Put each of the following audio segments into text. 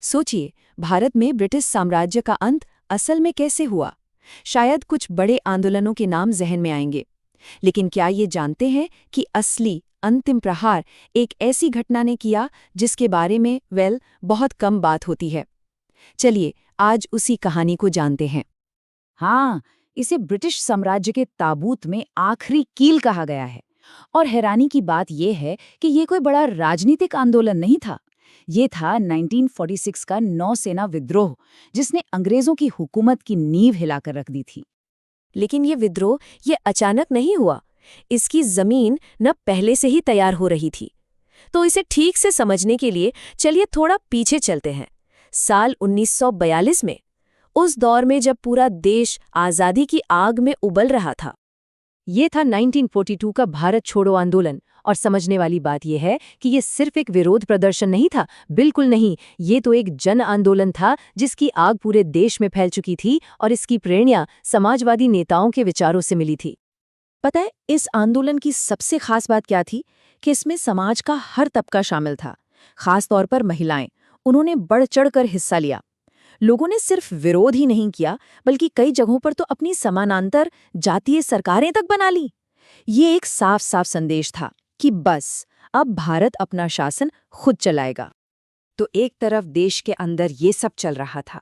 सोचिए, भारत में ब्रिटिश साम्राज्य का अंत असल में कैसे हुआ। शायद कुछ बड़े आंदोलनों के नाम जहन में आएंगे, लेकिन क्या ये जानते हैं कि असली अंतिम प्रहार एक ऐसी घटना ने किया जिसके बारे में बहुत कम बात होती है। चलिए आज उसी कहानी को जानते हैं। हाँ, इसे ब्रिटिश साम्राज्य के ताबूत में आखिरी कील कहा गया है। और हैरानी की बात यह है कि ये कोई बड़ा राजनीतिक आंदोलन नहीं था। ये था 1946 का नौसेना विद्रोह, जिसने अंग्रेजों की हुकूमत की नींव हिलाकर रख दी थी। लेकिन ये विद्रोह ये अचानक नहीं हुआ। इसकी जमीन न पहले से ही तैयार हो रही थी। तो इसे ठीक से समझने के लिए चलिए थोड़ा पीछे चलते हैं, साल 1942 में, उस दौर में जब पूरा देश आज़ादी की आग में उबल रहा था। ये था 1942 का भारत छोड़ो आंदोलन। और समझने वाली बात यह है कि ये सिर्फ एक विरोध प्रदर्शन नहीं था, बिल्कुल नहीं। ये तो एक जन आंदोलन था जिसकी आग पूरे देश में फैल चुकी थी और इसकी प्रेरणा समाजवादी नेताओं के विचारों से मिली थी। पता है, इस आंदोलन की सबसे खास बात क्या थी कि इसमें समाज का हर तबका शामिल था, खास तौर पर महिलाएं। उन्होंने बढ़ चढ़कर हिस्सा लिया। लोगों ने सिर्फ विरोध ही नहीं किया, बल्कि कई जगहों पर तो अपनी समानांतर जातीय सरकारें तक बना ली। ये एक साफ साफ संदेश था कि बस अब भारत अपना शासन खुद चलाएगा। तो एक तरफ देश के अंदर ये सब चल रहा था,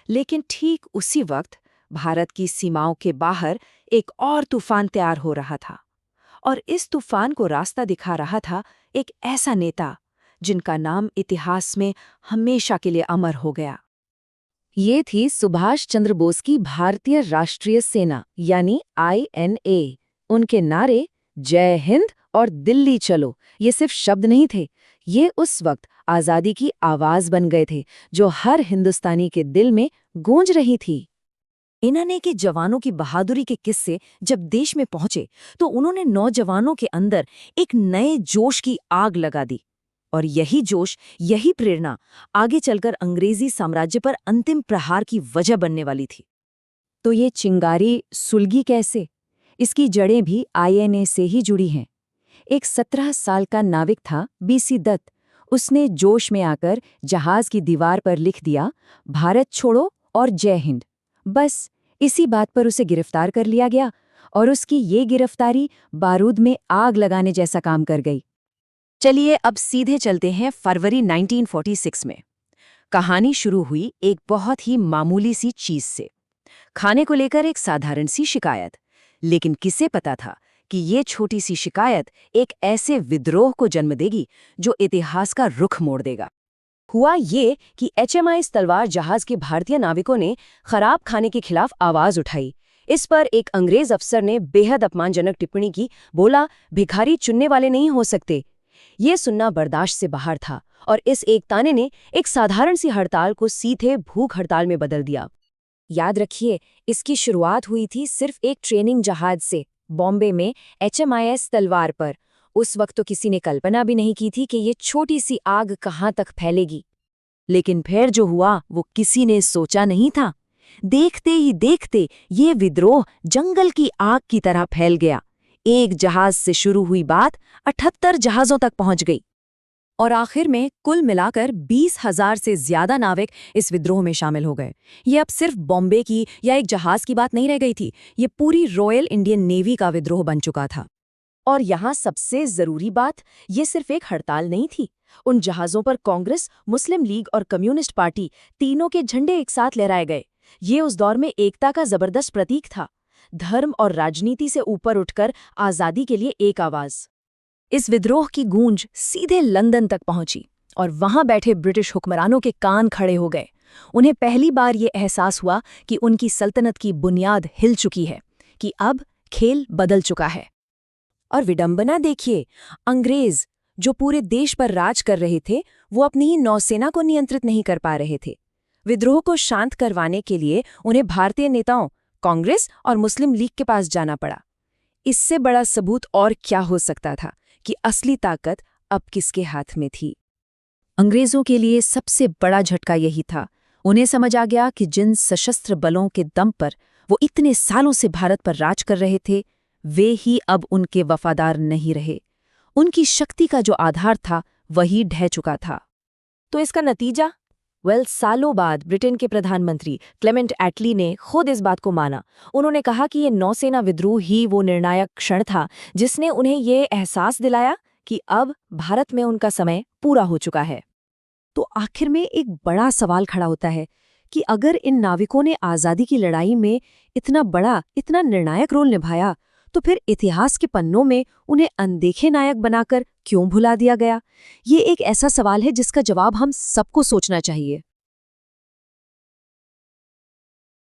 लेकिन ठीक उसी वक्त भारत की सीमाओं के बाहर एक और तूफान तैयार हो रहा था। और इस तूफान को रास्ता दिखा रहा था एक ऐसा नेता जिनका नाम इतिहास में हमेशा के लिए अमर हो गया। ये थी सुभाष चंद्र बोस की भारतीय राष्ट्रीय सेना यानी INA। उनके नारे जय हिंद और दिल्ली चलो ये सिर्फ शब्द नहीं थे, ये उस वक्त आज़ादी की आवाज बन गए थे जो हर हिंदुस्तानी के दिल में गूंज रही थी। इन्हाने के जवानों की बहादुरी के किस्से जब देश में पहुंचे तो उन्होंने नौजवानों के अंदर एक नए जोश की आग लगा दी। और यही जोश, यही प्रेरणा आगे चलकर अंग्रेजी साम्राज्य पर अंतिम प्रहार की वजह बनने वाली थी। तो ये चिंगारी सुलगी कैसे? इसकी जड़ें भी INA से ही जुड़ी हैं। एक 17 साल का नाविक था BC दत्त। उसने जोश में आकर जहाज की दीवार पर लिख दिया, भारत छोड़ो और जय हिंद। बस इसी बात पर उसे गिरफ्तार कर लिया गया और उसकी ये गिरफ्तारी बारूद में आग लगाने जैसा काम कर गई। चलिए अब सीधे चलते हैं फरवरी 1946 में। कहानी शुरू हुई एक बहुत ही मामूली सी चीज से, खाने को लेकर एक साधारण सी शिकायत। लेकिन किसे पता था कि ये छोटी सी शिकायत एक ऐसे विद्रोह को जन्म देगी जो इतिहास का रुख मोड़ देगा। हुआ ये कि HMIS तलवार जहाज के भारतीय नाविकों ने खराब खाने के खिलाफ आवाज उठाई। इस पर एक अंग्रेज अफसर ने बेहद अपमानजनक टिप्पणी की, बोला भिखारी चुनने वाले नहीं हो सकते। ये सुनना बर्दाश्त से बाहर था और इस एक ताने ने एक साधारण सी हड़ताल को सीधे भूख हड़ताल में बदल दिया। याद रखिए, इसकी शुरुआत हुई थी सिर्फ एक ट्रेनिंग जहाज से, बॉम्बे में HMIS तलवार पर। उस वक्त तो किसी ने कल्पना भी नहीं की थी कि ये छोटी सी आग कहाँ तक फैलेगी। लेकिन फिर जो हुआ वो किसी ने सोचा नहीं था। देखते ही देखते ये विद्रोह जंगल की आग की तरह फैल गया। एक जहाज से शुरू हुई बात 78 जहाज़ों तक पहुंच गई और आखिर में कुल मिलाकर 20,000 से ज्यादा नाविक इस विद्रोह में शामिल हो गए। ये अब सिर्फ बॉम्बे की या एक जहाज की बात नहीं रह गई थी, ये पूरी रॉयल इंडियन नेवी का विद्रोह बन चुका था। और यहाँ सबसे जरूरी बात, ये सिर्फ एक हड़ताल नहीं थी। उन जहाज़ों पर कांग्रेस, मुस्लिम लीग और कम्युनिस्ट पार्टी तीनों के झंडे एक साथ लहराए गए। ये उस दौर में एकता का जबरदस्त प्रतीक था, धर्म और राजनीति से ऊपर उठकर आज़ादी के लिए एक आवाज़। इस विद्रोह की गूंज सीधे लंदन तक पहुंची और वहां बैठे ब्रिटिश हुक्मरानों के कान खड़े हो गए। उन्हें पहली बार ये एहसास हुआ कि उनकी सल्तनत की बुनियाद हिल चुकी है, कि अब खेल बदल चुका है। और विडंबना देखिए, अंग्रेज जो पूरे देश पर राज कर रहे थे, वो अपनी ही नौसेना को नियंत्रित नहीं कर पा रहे थे। विद्रोह को शांत करवाने के लिए उन्हें भारतीय नेताओं, कांग्रेस और मुस्लिम लीग के पास जाना पड़ा। इससे बड़ा सबूत और क्या हो सकता था कि असली ताकत अब किसके हाथ में थी। अंग्रेजों के लिए सबसे बड़ा झटका यही था। उन्हें समझ आ गया कि जिन सशस्त्र बलों के दम पर वो इतने सालों से भारत पर राज कर रहे थे, वे ही अब उनके वफादार नहीं रहे। उनकी शक्ति का जो आधार था वही ढह चुका था। तो इसका नतीजा सालों बाद ब्रिटेन के प्रधानमंत्री क्लेमेंट एटली ने खुद इस बात को माना। उन्होंने कहा कि ये नौसेना विद्रोह ही वो निर्णायक क्षण था जिसने उन्हें ये एहसास दिलाया कि अब भारत में उनका समय पूरा हो चुका है। तो आखिर में एक बड़ा सवाल खड़ा होता है कि अगर इन नाविकों ने आज़ादी की लड़ाई में इतना बड़ा, इतना निर्णायक रोल निभाया, तो फिर इतिहास के पन्नों में उन्हें अनदेखे नायक बनाकर क्यों भुला दिया गया? ये एक ऐसा सवाल है जिसका जवाब हम सबको सोचना चाहिए।